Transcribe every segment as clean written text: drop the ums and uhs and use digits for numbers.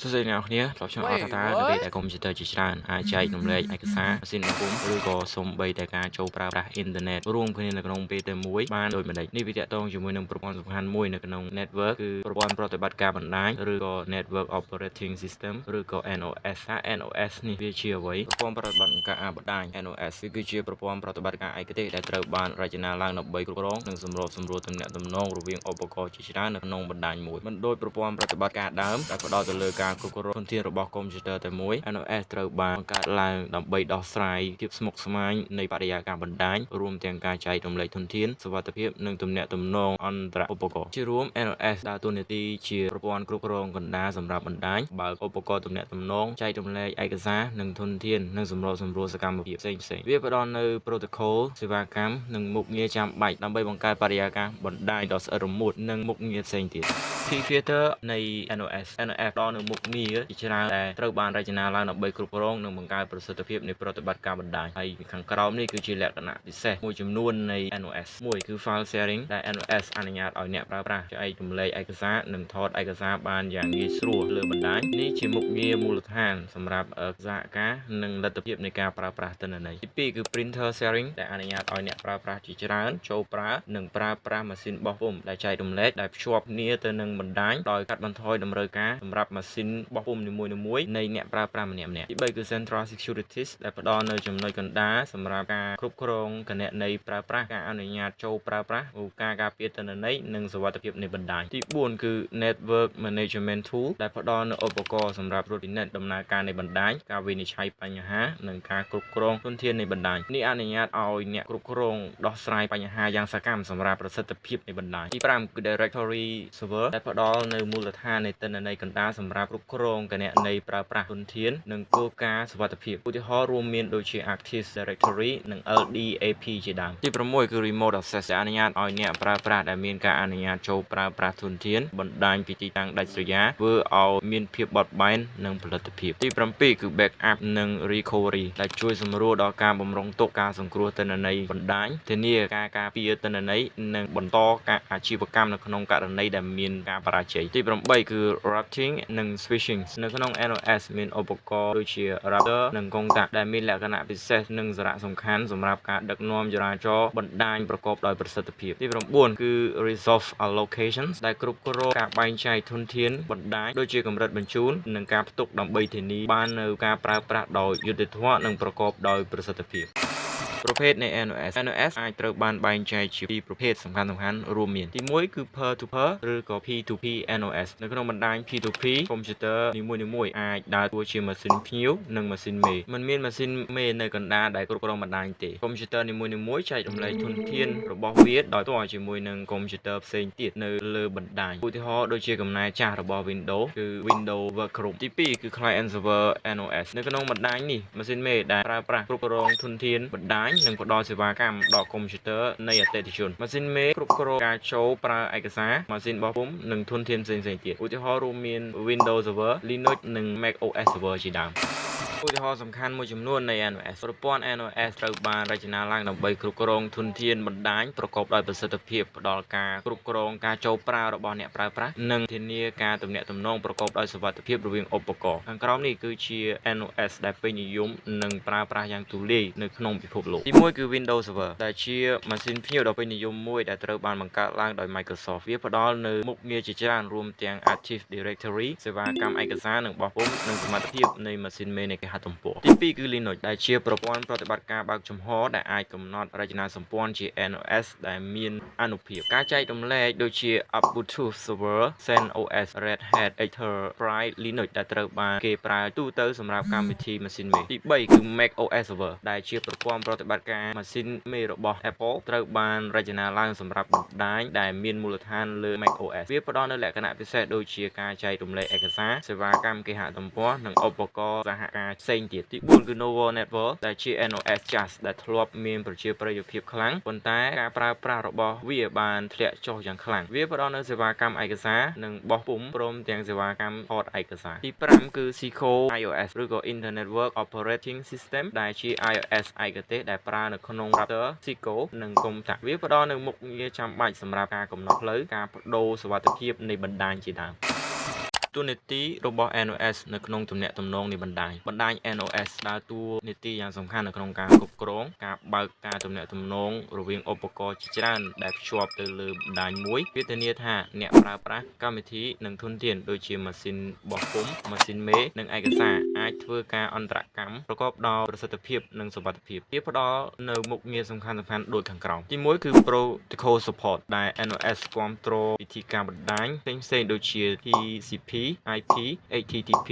សួស្តីអ្នកនរគ្នាធ្លាប់ឆ្លងអត់ថា Wait, តើនៅពេលដែល what? កុំព្យូទ័រជាច្រើនអាចចែករំលែកឯកសារម៉ាស៊ីនបោះពុម្ពឬក៏សូម្បីតែការចូលប្រើប្រាស់អ៊ីនធឺណិតរួមគ្នានៅក្នុងពេលតែមួយបានដូចម្តេចនេះវាតាក់ទងជាមួយនឹងប្រព័ន្ធសំខាន់មួយនៅក្នុង network គឺប្រព័ន្ធប្រតិបត្តិការបណ្ដាញឬក៏ network operating system ឬក៏ NOS ថា NOS នេះវាជាអ្វីប្រព័ន្ធប្រតិបត្តិការបណ្ដាញ NOS វាគឺជាប្រព័ន្ធប្រតិបត្តិការឯកទេសដែលត្រូវបានរចនាឡើងដើម្បីគ្រប់គ្រងនិងសម្របសម្រួលទំនាក់ទំនងរវាងឧបករណ៍ជាច្រើននៅក្នុងបណ្ដាញមួយមិនដូចប្រព័ន្ធប្រតិបត្តិការដើមដែលផ្ដោតទៅលើការគ្រប់គ្រងធនធានរបស់កុំព្យូទ័រតែមួយ NOS ត្រូវបានបង្កើតឡើងដើម្បីដោះស្រាយភាពស្មុគស្មាញនៃបរិយាកាសបណ្ដាញរួមទាំងការចែករំលែកធនធានសុវត្ថិភាពនិងទំនាក់ទំនងអន្តរឧបករណ៍ជារួម NOS ដើរតួនាទីជាប្រព័ន្ធគ្រប់គ្រងកណ្ដាលសម្រាប់បណ្ដាញបើកឧបករណ៍ទំនាក់ទំនងចែករំលែកឯកសារនិងធនធាននិងសម្របសម្រួលសកម្មភាពផ្សេងៗវាផ្ដល់នូវ protocol សេវាកម្មនិងមុខងារចាំបាច់ដើម្បីបង្កើតបរិយាកាសបណ្ដាញដ៏ស្អិតរមួតនិងមុខងារផ្សេងទៀត Key Feature នៃ NOS ផ្ដល់នូវមុខងារជាច្រើនដែលត្រូវបានរចនាឡើងដើម្បីគ្រប់គ្រងនិងបង្កើតប្រសិទ្ធភាពនៃប្រតិបត្តិការបណ្ដាញហើយខាងក្រោមនេះគឺជាលក្ខណៈពិសេសមួយចំនួននៃ NOS មួយគឺ File Sharing ដែល NOS អនុញ្ញាតឲ្យអ្នកប្រើប្រាស់ចែករំលែកឯកសារនិងថតឯកសារបានយ៉ាងងាយស្រួលលើបណ្ដាញនេះជាមុខងារមូលដ្ឋានសម្រាប់សហការនិងលទ្ធភាពនៃការប្រើប្រាស់ទិន្នន័យទី2គឺ Printer Sharing ដែលអនុញ្ញាតឲ្យអ្នកប្រើប្រាស់ជាច្រើនចូលប្រើនិងប្រើប្រាស់ម៉ាស៊ីនបោះពុម្ពដែលចែករំលែកដែលភ្ជាប់គ្នាទៅនឹងបណ្ដាញដោយកាត់បន្ថយតម្រូវការសម្រាប់ម៉ាស៊ីនបោះពុម្ពនីមួយៗនៃអ្នកប្រើប្រាស់ម្នាក់ៗទី3គឺ Central Securities ដែលផ្ដល់នូវចំណុចកណ្ដាលសម្រាប់ការគ្រប់គ្រងគណនីប្រើប្រាស់ការអនុញ្ញាតចូលប្រើប្រាស់ការការពារទិន្នន័យនិងសុវត្ថិភាពនៃបណ្ដាញទី4គឺ Network Management Tool ដែលផ្ដល់នូវឧបករណ៍សម្រាប់ត្រួតពិនិត្យដំណើរការនៃបណ្ដាញការវិនិច្ឆ័យបញ្ហានិងការគ្រប់គ្រងធនធាននៃបណ្ដាញនេះអនុញ្ញាតឲ្យអ្នកគ្រប់គ្រងដោះស្រាយបញ្ហាយ៉ាងសកម្មសម្រាប់ប្រសិទ្ធភាពនៃបណ្ដាញទី5គឺ Directory Server ដែលផ្ដល់នូវមូលដ្ឋាននៃទិន្នន័យកណ្ដាលសម្រាប់គ្រប់គ្រងគណនីប្រើប្រាស់ធនធាននិងគោលការណ៍សុវត្ថិភាពឧទាហរណ៍រួមមានដូចជា Active Directory និង LDAP ជាដើមទី6គឺ Remote Access ដែលអនុញ្ញាតឲ្យអ្នកប្រើប្រាស់ដែលមានការអនុញ្ញាតចូលប្រើប្រាស់ធនធានបណ្ដាញពីទីតាំងដាច់ស្រយាលធ្វើឲ្យមានភាពបត់បែននិងផលិតភាពទី7គឺ Backup និង Recovery ដែលជួយសម្រួលដល់ការបម្រុងទុកការសង្គ្រោះទិន្នន័យបណ្ដាញធានាការការពារទិន្នន័យនិងបន្តការអាជីវកម្មនៅក្នុងករណីដែលមានការបរាជ័យទី8គឺ Routing និង Switching នៅក្នុង NOS មានឧបករណ៍ដូចជា Router និង Contact ដែលមានលក្ខណៈពិសេសនិងសារៈសំខាន់សម្រាប់ការដឹកនាំចរាចរណ៍បណ្ដាញប្រកបដោយប្រសិទ្ធភាពទី9គឺ Resource Allocation ដែលគ្រប់គ្រងការបែងចែកធនធានបណ្ដាញដូចជាកម្រិតបញ្ជូននិងការផ្ទុកដើម្បីធានាបាននូវការប្រើប្រាស់ដោយយុត្តិធម៌និងប្រកបដោយប្រសិទ្ធភាពប្រភេទនៃ NOS អាចត្រូវបានបែងចែកជាពីរប្រភេទសំខាន់ៗរួមមានទី1គឺ Peer to Peer ឬក៏ P2P NOS នៅក្នុងបណ្ដាញ P2P កុំព្យូទ័រនីមួយៗអាចដើរតួជាម៉ាស៊ីនភ្ញៀវនិងម៉ាស៊ីនមេមិនមានម៉ាស៊ីនមេនៅកណ្ដាលដែលគ្រប់គ្រងបណ្ដាញទេកុំព្យូទ័រនីមួយៗចែករំលែកធនធានរបស់វាដោយផ្ទាល់ជាមួយនឹងកុំព្យូទ័រផ្សេងទៀតនៅលើបណ្ដាញឧទាហរណ៍ដូចជាកំណែចាស់របស់ Windows គឺ Windows Workgroup ទី2គឺ Client Server NOS នៅក្នុងបណ្ដាញនេះម៉ាស៊ីនមេដែលប្រើប្រាស់គ្រប់គ្រងធនធានបណ្ដាញនិងផ្ដល់សេវាកម្មដល់កុំព្យូទ័រនៃអតិថិជនម៉ាស៊ីនមេគ្រប់គ្រងការចូលប្រើឯកសារម៉ាស៊ីនបោះពុម្ពនិងធនធានផ្សេងៗទៀតឧទាហរណ៍រួមមាន Windows Server Linux និង Mac OS Server ជាដើមឧទាហរណ៍សំខាន់មួយចំនួននៃ NOS ប្រព័ន្ធ NOS ត្រូវបានរចនាឡើងដើម្បីគ្រប់គ្រងធនធានបណ្ដាញប្រកបដោយប្រសិទ្ធភាពផ្ដល់ការគ្រប់គ្រងការចូលប្រើរបស់អ្នកប្រើប្រាស់និងធានាការទំនាក់ទំនងប្រកបដោយសុវត្ថិភាពរវាងឧបករណ៍ខាងក្រោមនេះគឺជា NOS ដែលពេញនិយមនិងប្រើប្រាស់យ៉ាងទូលាយនៅក្នុងពិភពលោកទី1គឺ Windows Server ដែលជាម៉ាស៊ីនភ្ញៀវដ៏ពេញនិយមមួយដែលត្រូវបានបង្កើតឡើងដោយ Microsoft វាផ្ដល់នូវមុខងារជាច្រើនរួមទាំង Active Directory សេវាកម្មឯកសារនិងបោះពុម្ពនិងសមត្ថភាពនៃម៉ាស៊ីនមេនៃគេហទំព័រទី2គឺ Linux ដែលជាប្រព័ន្ធប្រតិបត្តិការបើកចំហដែលអាចកំណត់រចនាសម្ព័ន្ធជា NOS ដែលមានអានុភាពការចែករំលែកដូចជា Ubuntu Server CentOS Red Hat Enterprise Linux ដែលត្រូវបានគេប្រើទូទៅសម្រាប់កម្មវិធីម៉ាស៊ីនមេទី3គឺ Mac OS Server ដែលជាប្រព័ន្ធប្រតិបត្តិការម៉ាស៊ីនមេរបស់ Apple ត្រូវបានរចនាឡើងសម្រាប់បណ្ដាញដែលមានមូលដ្ឋានលើ Mac OS វាផ្ដល់នូវលក្ខណៈពិសេសដូចជាការចែករំលែកឯកសារសេវាកម្មគេហទំព័រនិងឧបករណ៍សហការផ្សេងទៀតទី4គឺ Novo Network ដែលជា NOS ចាស់ដែលធ្លាប់មានប្រជាប្រិយភាពខ្លាំងប៉ុន្តែការប្រើប្រាស់របស់វាបានធ្លាក់ចុះយ៉ាងខ្លាំងវាផ្ដល់នូវសេវាកម្មឯកសារនិងបោះពុម្ពព្រមទាំងសេវាកម្មថតឯកសារទី5គឺ Cisco iOS ឬក៏ Internet Work Operating System ដែលជា iOS ឯកទេសដែលប្រើនៅក្នុង router Cisco និង Contact វាផ្ដល់នូវមុខងារចាំបាច់សម្រាប់ការកំណត់ផ្លូវការបដូរសុវត្ថិភាពនៃបណ្ដាញជាដើម តួនាទីរបស់ NOS នៅក្នុងទំនាក់ទំនងនៃបណ្ដាញ NOS ដើរតួនាទីយ៉ាងសំខាន់នៅក្នុងការគ្រប់គ្រងការបើកការទំនាក់ទំនងរវាងឧបករណ៍ជាច្រើនដែលភ្ជាប់ទៅលើបណ្ដាញមួយវាធានាថាអ្នកប្រើប្រាស់កម្មវិធីនិងធនធានដូចជាម៉ាស៊ីនបោះពុម្ពម៉ាស៊ីនមេនិងឯកសារអាចធ្វើការអន្តរកម្មប្រកបដោយប្រសិទ្ធភាពនិងសុវត្ថិភាពវាផ្ដល់នៅមុខងារសំខាន់ៗដូចខាងក្រោមទី1គឺ Protocol Support ដែល NOS គាំទ្រវិធីការបណ្ដាញផ្សេងៗដូចជា TCP IP HTTP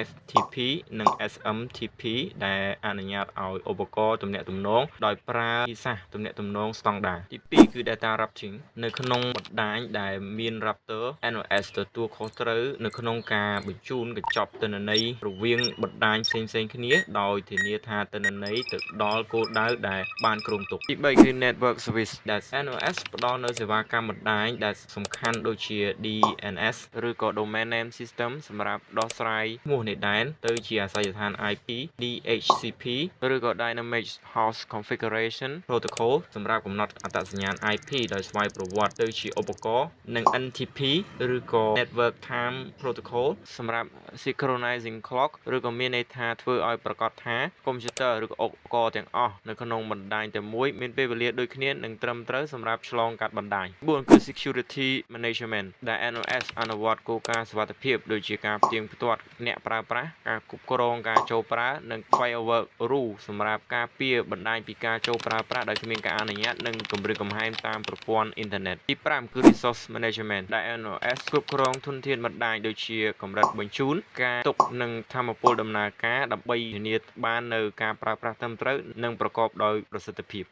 FTP និង SMTP ដែលអនុញ្ញាតឲ្យឧបករណ៍ទំនាក់ទំនងដោយប្រើវិធីសាស្ត្រទំនាក់ទំនងស្តង់ដារទី2គឺ Data Routing នៅក្នុងបណ្ដាញដែលមាន router NOS ទទួលខុសត្រូវនៅក្នុងការបញ្ជូនកញ្ចប់ទិន្នន័យរវាងបណ្ដាញផ្សេងៗគ្នាដោយធានាថាទិន្នន័យទៅដល់គោលដៅដែលបានគ្រោងទុកទី3គឺ Network Service ដែល NOS ផ្ដល់នូវសេវាកម្មបណ្ដាញដែលសំខាន់ដូចជា DNS ឬក៏ Domain Name System សម្រាប់ដោះស្រាយឈ្មោះនៃដែនទៅជាអាសយដ្ឋាន IP DHCP ឬក៏ Dynamic Host Configuration Protocol សម្រាប់កំណត់អត្តសញ្ញាណ IP ដោយស្វ័យប្រវត្តិទៅជាឧបករណ៍និង NTP ឬក៏ Network Time Protocol សម្រាប់ Synchronizing Clock ឬក៏មានន័យថាធ្វើឲ្យប្រាកដថាកុំព្យូទ័រឬក៏ឧបករណ៍ទាំងអស់នៅក្នុងបណ្ដាញតែមួយមានពេលវេលាដូចគ្នានិងត្រឹមត្រូវសម្រាប់ឆ្លងកាត់បណ្ដាញ4គឺ Security Management ដែល NOS អនុវត្តគោលការណ៍សុវត្ថិភាពដូចជាការផ្ទៀងផ្ទាត់អ្នកប្រើប្រាស់ការគ្រប់គ្រងការចូលប្រើនិង Firewall Rule សម្រាប់ការពារបណ្ដាញពីការចូលប្រើប្រាស់ដោយគ្មានការអនុញ្ញាតនិងគម្រាមកំហែងតាមប្រព័ន្ធអ៊ីនធឺណិតទី5គឺ Resource Management ដែល NOS គ្រប់គ្រងធនធានបណ្ដាញដូចជាកម្រិតបញ្ជូនការទុកនិងធម្មពលដំណើរការដើម្បីធានាបាននៅការប្រើប្រាស់ត្រឹមត្រូវនិងប្រកបដោយប្រសិទ្ធភាព